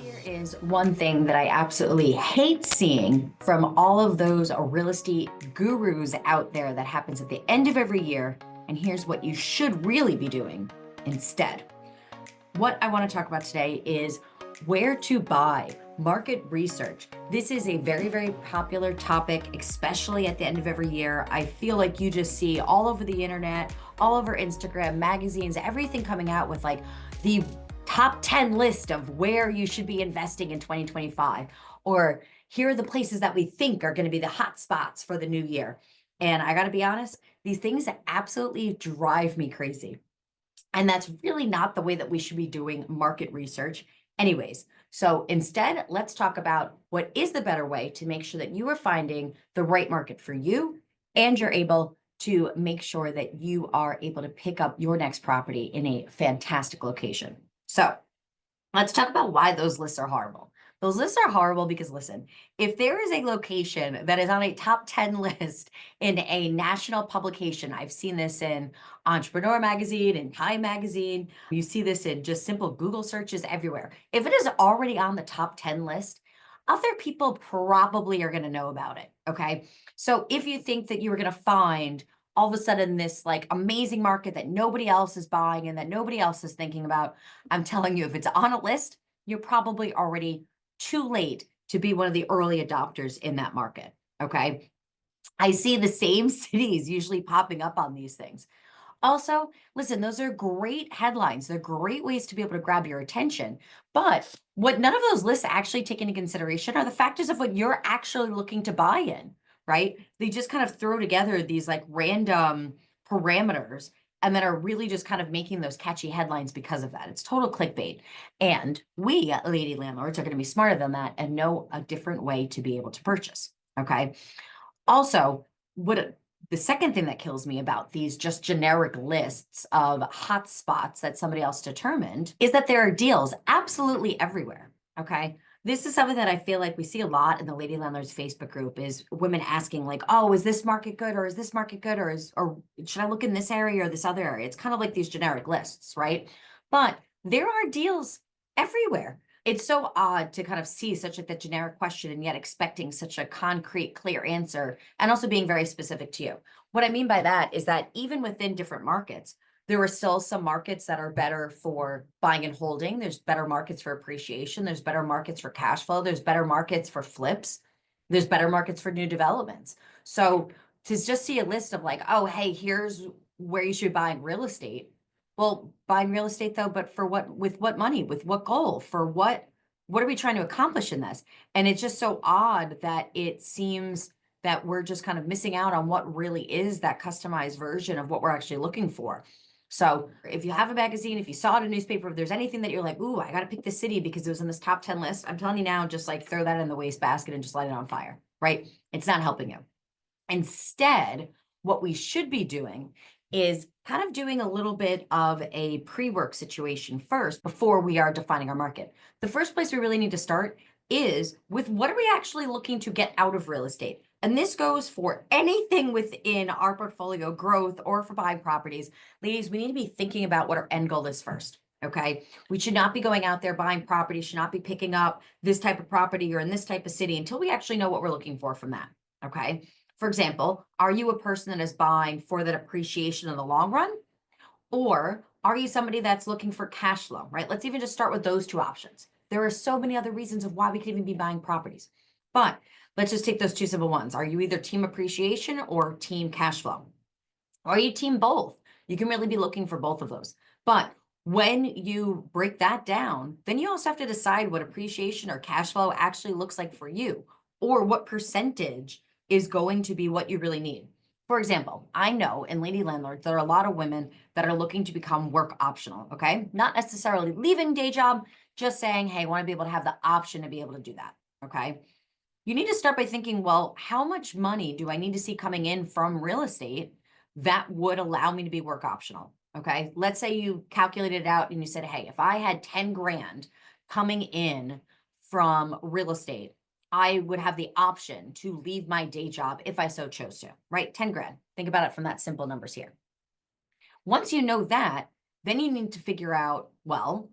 Here is one thing that I absolutely hate seeing from all of those real estate gurus out there that happens at the end of every year. And here's what you should really be doing instead. What I want to talk about today is where to buy, market research. This is a very, very popular topic, especially at the end of every year. I feel like you just see all over the internet, all over Instagram, magazines, everything coming out with like the top 10 list of where you should be investing in 2025, or here are the places that we think are going to be the hot spots for the new year. And I got to be honest, these things absolutely drive me crazy. And that's really not the way that we should be doing market research anyways. So instead, let's talk about what is the better way to make sure that you are finding the right market for you, and you're able to make sure that you are able to pick up your next property in a fantastic location. So let's talk about why those lists are horrible. Those lists are horrible because, listen, if there is a location that is on a top 10 list in a national publication, I've seen this in Entrepreneur Magazine and Time Magazine, you see this in just simple Google searches everywhere. If it is already on the top 10 list, other people probably are going to know about it, okay? So if you think that you are going to find all of a sudden this like amazing market that nobody else is buying and that nobody else is thinking about, I'm telling you, if it's on a list, you're probably already too late to be one of the early adopters in that market, okay? I see the same cities usually popping up on these things. Also, listen, those are great headlines. They're great ways to be able to grab your attention. But what none of those lists actually take into consideration are the factors of what you're actually looking to buy in, right? They just kind of throw together these like random parameters and then are really just kind of making those catchy headlines because of that. It's total clickbait. And we, Lady Landlords, are going to be smarter than that and know a different way to be able to purchase, okay? Also, the second thing that kills me about these just generic lists of hot spots that somebody else determined is that there are deals absolutely everywhere, okay? This is something that I feel like we see a lot in the Lady Landlords Facebook group, is women asking like, oh, is this market good, or is this market good, or should I look in this area or this other area? It's kind of like these generic lists, right? But there are deals everywhere. It's so odd to kind of see such like the generic question and yet expecting such a concrete, clear answer, and also being very specific to you. What I mean by that is that even within different markets, there are still some markets that are better for buying and holding. There's better markets for appreciation. There's better markets for cash flow. There's better markets for flips. There's better markets for new developments. So to just see a list of like, oh, hey, here's where you should buy in real estate. Well, buying real estate though, but for what, with what money, with what goal, for what are we trying to accomplish in this? And it's just so odd that it seems that we're just kind of missing out on what really is that customized version of what we're actually looking for. So if you have a magazine, if you saw it in a newspaper, if there's anything that you're like, ooh, I got to pick this city because it was in this top 10 list, I'm telling you now, just like throw that in the wastebasket and just light it on fire, right? It's not helping you. Instead, what we should be doing is kind of doing a little bit of a pre-work situation first before we are defining our market. The first place we really need to start is with what are we actually looking to get out of real estate? And this goes for anything within our portfolio growth or for buying properties. Ladies, we need to be thinking about what our end goal is first. Okay. We should not be going out there buying property, should not be picking up this type of property or in this type of city until we actually know what we're looking for from that. Okay. For example, are you a person that is buying for that appreciation in the long run? Or are you somebody that's looking for cash flow, right? Let's even just start with those two options. There are so many other reasons of why we could even be buying properties. But let's just take those two simple ones. Are you either team appreciation or team cash flow? Or are you team both? You can really be looking for both of those. But when you break that down, then you also have to decide what appreciation or cash flow actually looks like for you, or what percentage is going to be what you really need. For example, I know in Lady Landlords, there are a lot of women that are looking to become work optional, okay? Not necessarily leaving day job, just saying, hey, I want to be able to have the option to be able to do that, okay? You need to start by thinking, well, how much money do I need to see coming in from real estate that would allow me to be work optional, okay? Let's say you calculated it out and you said, hey, if I had 10 grand coming in from real estate, I would have the option to leave my day job if I so chose to, right? 10 grand. Think about it from that simple numbers here. Once you know that, then you need to figure out, well,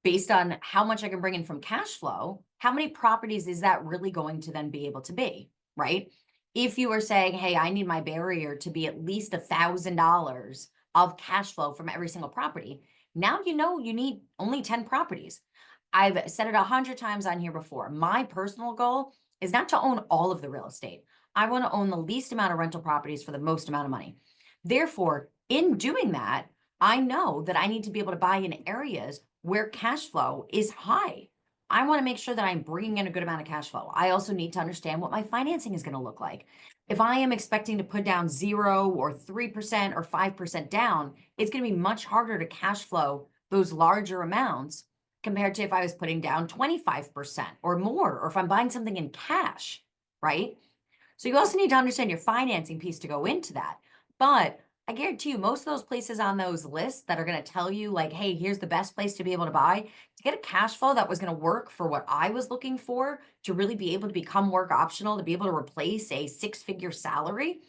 based on how much I can bring in from cash flow, how many properties is that really going to then be able to be, right? If you are saying, hey, I need my barrier to be at least $1,000 of cash flow from every single property, now you know you need only 10 properties. I've said it 100 times on here before. My personal goal is not to own all of the real estate. I want to own the least amount of rental properties for the most amount of money. Therefore, in doing that, I know that I need to be able to buy in areas where cash flow is high. I want to make sure that I'm bringing in a good amount of cash flow. I also need to understand what my financing is going to look like. If I am expecting to put down 0 or 3% or 5% down, it's going to be much harder to cash flow those larger amounts compared to if I was putting down 25% or more, or if I'm buying something in cash, right? So you also need to understand your financing piece to go into that. But I guarantee you, most of those places on those lists that are going to tell you, like, hey, here's the best place to be able to buy, to get a cash flow that was going to work for what I was looking for, to really be able to become work optional, to be able to replace a 6-figure salary,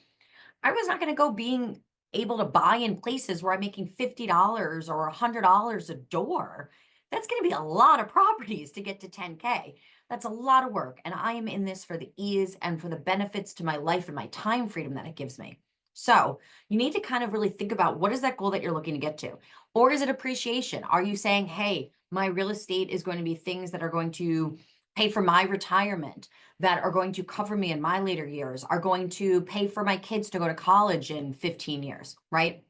I was not going to go being able to buy in places where I'm making $50 or $100 a door. That's going to be a lot of properties to get to 10K. That's a lot of work. And I am in this for the ease and for the benefits to my life and my time freedom that it gives me. So you need to kind of really think about, what is that goal that you're looking to get to? Or is it appreciation? Are you saying, hey, my real estate is going to be things that are going to pay for my retirement, that are going to cover me in my later years, are going to pay for my kids to go to college in 15 years, right?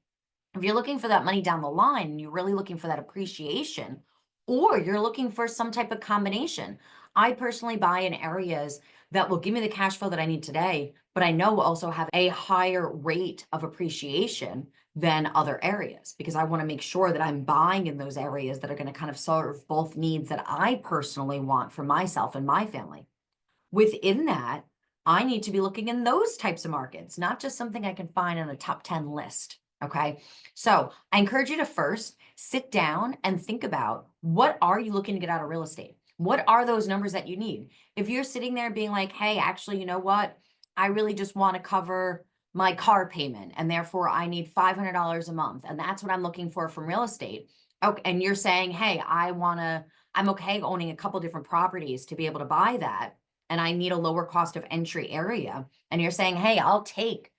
If you're looking for that money down the line and you're really looking for that appreciation, or you're looking for some type of combination. I personally buy in areas that will give me the cash flow that I need today, but I know will also have a higher rate of appreciation than other areas, because I want to make sure that I'm buying in those areas that are going to kind of serve both needs that I personally want for myself and my family. Within that, I need to be looking in those types of markets, not just something I can find on a top 10 list. Okay. So I encourage you to first sit down and think about, what are you looking to get out of real estate? What are those numbers that you need? If you're sitting there being like, hey, actually, you know what? I really just want to cover my car payment, and therefore I need $500 a month. And that's what I'm looking for from real estate. Okay. And you're saying, hey, I'm okay owning a couple different properties to be able to buy that, and I need a lower cost of entry area. And you're saying, hey, I'll take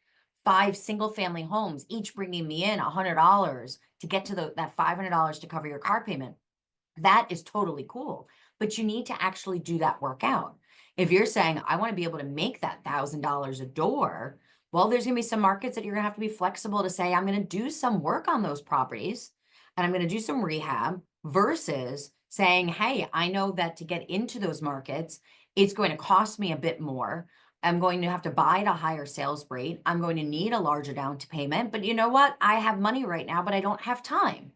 5 single family homes, each bringing me in $100 to get to that $500 to cover your car payment. That is totally cool. But you need to actually do that work out. If you're saying, I want to be able to make that $1,000 a door, well, there's going to be some markets that you're going to have to be flexible to say, I'm going to do some work on those properties and I'm going to do some rehab, versus saying, hey, I know that to get into those markets, it's going to cost me a bit more. I'm going to have to buy at a higher sales rate. I'm going to need a larger down payment. But you know what? I have money right now, but I don't have time.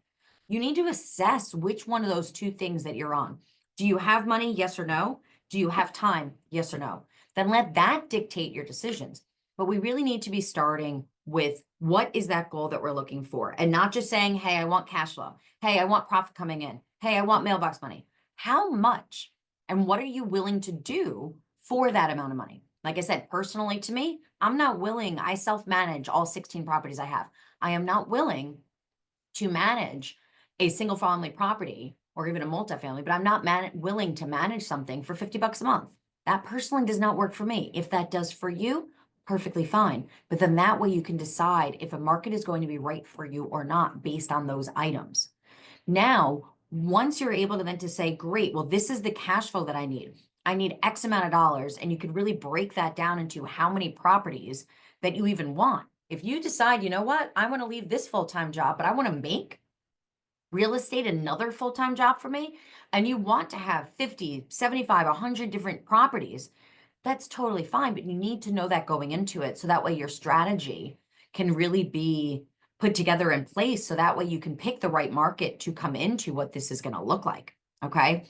You need to assess which one of those two things that you're on. Do you have money? Yes or no? Do you have time? Yes or no? Then let that dictate your decisions. But we really need to be starting with, what is that goal that we're looking for? And not just saying, hey, I want cash flow. Hey, I want profit coming in. Hey, I want mailbox money. How much? And what are you willing to do for that amount of money? Like I said, personally to me, I'm not willing, I self-manage all 16 properties I have. I am not willing to manage a single family property or even a multifamily, but I'm not willing to manage something for $50 a month. That personally does not work for me. If that does for you, perfectly fine. But then that way you can decide if a market is going to be right for you or not based on those items. Now, once you're able to then to say, great, well, this is the cash flow that I need. I need X amount of dollars. And you could really break that down into how many properties that you even want. If you decide, you know what, I want to leave this full-time job, but I want to make real estate another full-time job for me, and you want to have 50, 75, 100 different properties, that's totally fine. But you need to know that going into it, so that way your strategy can really be put together in place, so that way you can pick the right market to come into what this is going to look like. Okay.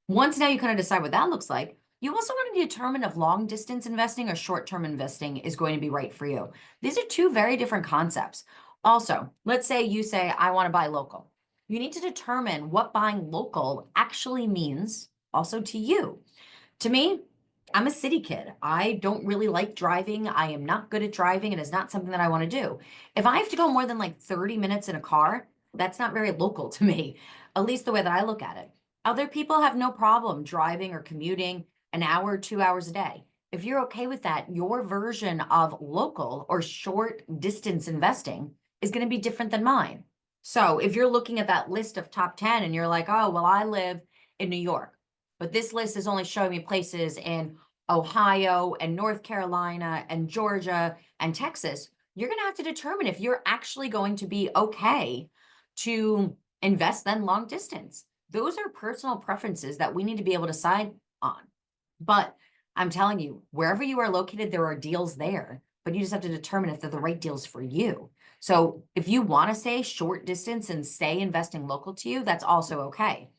Once now you kind of decide what that looks like, you also want to determine if long distance investing or short-term investing is going to be right for you. These are two very different concepts. Also, let's say you say, I want to buy local. You need to determine what buying local actually means also to you. To me, I'm a city kid. I don't really like driving. I am not good at driving. It is not something that I want to do. If I have to go more than like 30 minutes in a car, that's not very local to me, at least the way that I look at it. Other people have no problem driving or commuting an hour, 2 hours a day. If you're okay with that, your version of local or short distance investing is going to be different than mine. So if you're looking at that list of top 10 and you're like, oh, well, I live in New York, but this list is only showing me places in Ohio and North Carolina and Georgia and Texas, you're going to have to determine if you're actually going to be okay to invest then long distance. Those are personal preferences that we need to be able to decide on. But I'm telling you, wherever you are located, there are deals there, but you just have to determine if they're the right deals for you. So if you want to stay short distance and stay investing local to you, that's also okay.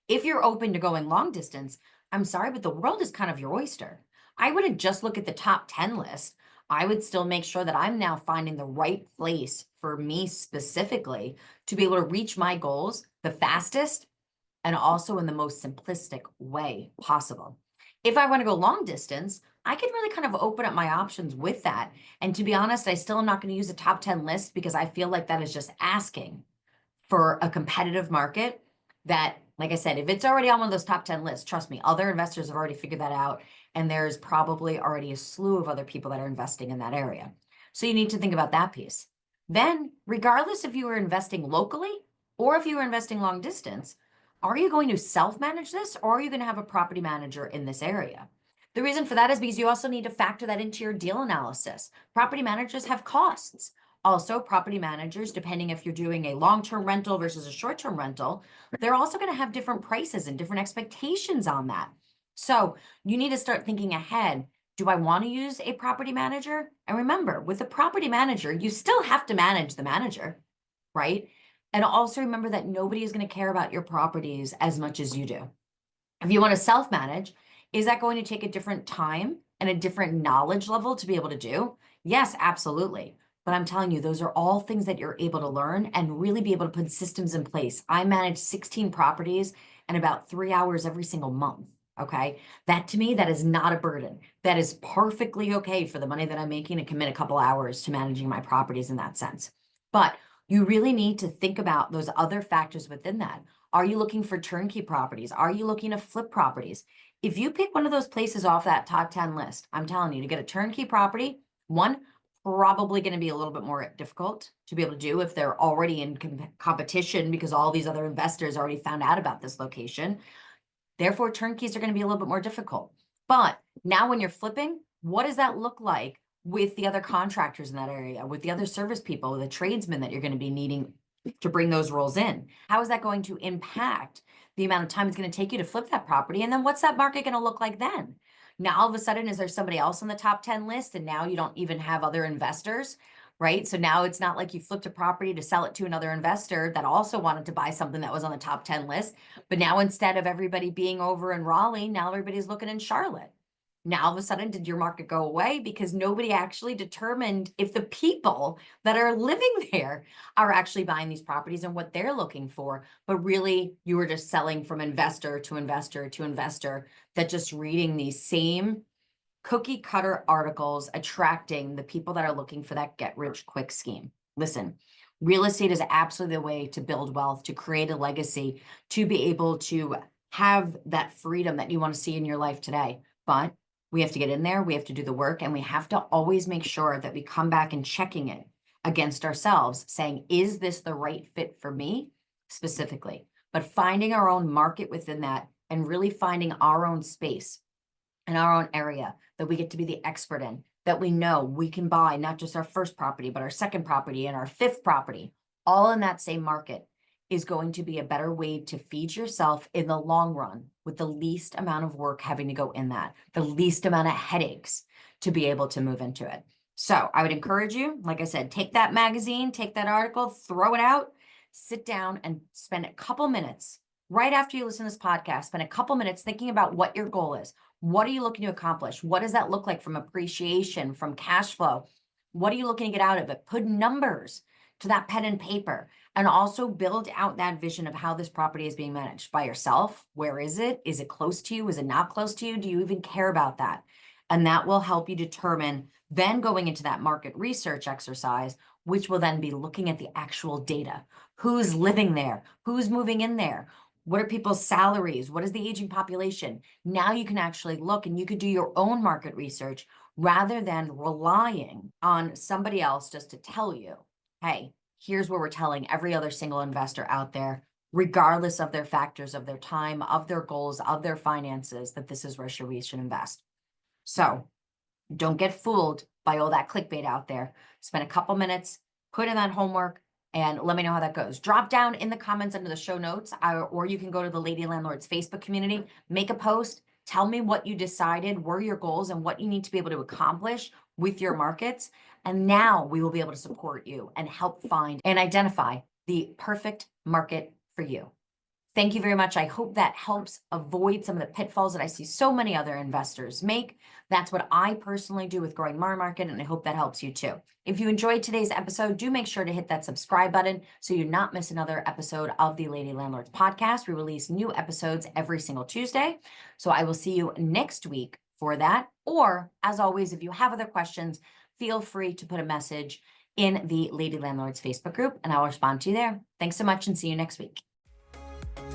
If you're open to going long distance, I'm sorry, but the world is kind of your oyster. I wouldn't just look at the top 10 list. I would still make sure that I'm now finding the right place for me specifically to be able to reach my goals the fastest and also in the most simplistic way possible. If I want to go long distance, I can really kind of open up my options with that. And to be honest, I still am not going to use a top 10 list because I feel like that is just asking for a competitive market that, like I said, if it's already on one of those top 10 lists, trust me, other investors have already figured that out. And there's probably already a slew of other people that are investing in that area. So you need to think about that piece. Then, regardless if you are investing locally or if you are investing long distance, are you going to self-manage this or are you going to have a property manager in this area? The reason for that is because you also need to factor that into your deal analysis. Property managers have costs. Also, property managers, depending if you're doing a long-term rental versus a short-term rental, they're also going to have different prices and different expectations on that. So you need to start thinking ahead. Do I want to use a property manager? And remember, with a property manager, you still have to manage the manager, right? And also remember that nobody is going to care about your properties as much as you do. If you want to self-manage, is that going to take a different time and a different knowledge level to be able to do? Yes, absolutely. But I'm telling you, those are all things that you're able to learn and really be able to put systems in place. I manage 16 properties and about 3 hours every single month. Okay. That to me, that is not a burden. That is perfectly okay for the money that I'm making to commit a couple hours to managing my properties in that sense. But you really need to think about those other factors within that. Are you looking for turnkey properties? Are you looking to flip properties? If you pick one of those places off that top 10 list, I'm telling you, to get a turnkey property, one, probably going to be a little bit more difficult to be able to do if they're already in competition because all these other investors already found out about this location. Therefore, turnkeys are going to be a little bit more difficult. But now when you're flipping, what does that look like with the other contractors in that area, with the other service people, the tradesmen that you're going to be needing to bring those roles in? How is that going to impact the amount of time it's going to take you to flip that property? And then what's that market going to look like then? Now, all of a sudden, is there somebody else on the top 10 list? And now you don't even have other investors, right? So now it's not like you flipped a property to sell it to another investor that also wanted to buy something that was on the top 10 list. But now instead of everybody being over in Raleigh, now everybody's looking in Charlotte. Now, all of a sudden, did your market go away because nobody actually determined if the people that are living there are actually buying these properties and what they're looking for, but really you were just selling from investor to investor to investor, that just reading these same cookie cutter articles attracting the people that are looking for that get rich quick scheme. Listen, real estate is absolutely the way to build wealth, to create a legacy, to be able to have that freedom that you want to see in your life today. But we have to get in there, we have to do the work, and we have to always make sure that we come back and checking it against ourselves, saying, is this the right fit for me specifically? But finding our own market within that and really finding our own space in our own area that we get to be the expert in, that we know we can buy not just our first property, but our second property and our fifth property, all in that same market, is going to be a better way to feed yourself in the long run with the least amount of work having to go in that, the least amount of headaches to be able to move into it. So I would encourage you, like I said, take that magazine, take that article, throw it out, sit down and spend a couple minutes right after you listen to this podcast, spend a couple minutes thinking about what your goal is. What are you looking to accomplish? What does that look like from appreciation, from cash flow? What are you looking to get out of it? Put numbers to that pen and paper, and also build out that vision of how this property is being managed by yourself. Where is it? Is it close to you? Is it not close to you? Do you even care about that? And that will help you determine, then going into that market research exercise, which will then be looking at the actual data. Who's living there? Who's moving in there? What are people's salaries? What is the aging population? Now you can actually look and you could do your own market research rather than relying on somebody else just to tell you, hey, here's what we're telling every other single investor out there, regardless of their factors, of their time, of their goals, of their finances, that this is where we should invest. So don't get fooled by all that clickbait out there. Spend a couple minutes, put in that homework, and let me know how that goes. Drop down in the comments under the show notes, or you can go to the Lady Landlords Facebook community, make a post, tell me what you decided were your goals and what you need to be able to accomplish with your markets. And now we will be able to support you and help find and identify the perfect market for you. Thank you very much. I hope that helps avoid some of the pitfalls that I see so many other investors make. That's what I personally do with growing my market, and I hope that helps you too. If you enjoyed today's episode, do make sure to hit that subscribe button so you not miss another episode of the Lady Landlords Podcast. We release new episodes every single Tuesday. So I will see you next week for that. Or as always, if you have other questions, feel free to put a message in the Lady Landlords Facebook group and I'll respond to you there. Thanks so much and see you next week.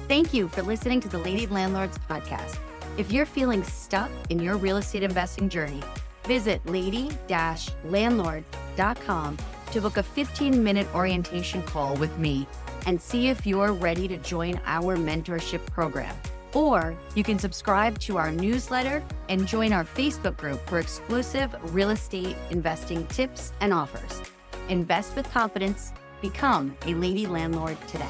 Thank you for listening to the Lady Landlords Podcast. If you're feeling stuck in your real estate investing journey, visit lady-landlords.com to book a 15-minute orientation call with me and see if you're ready to join our mentorship program. Or you can subscribe to our newsletter and join our Facebook group for exclusive real estate investing tips and offers. Invest with confidence. Become a Lady Landlord today.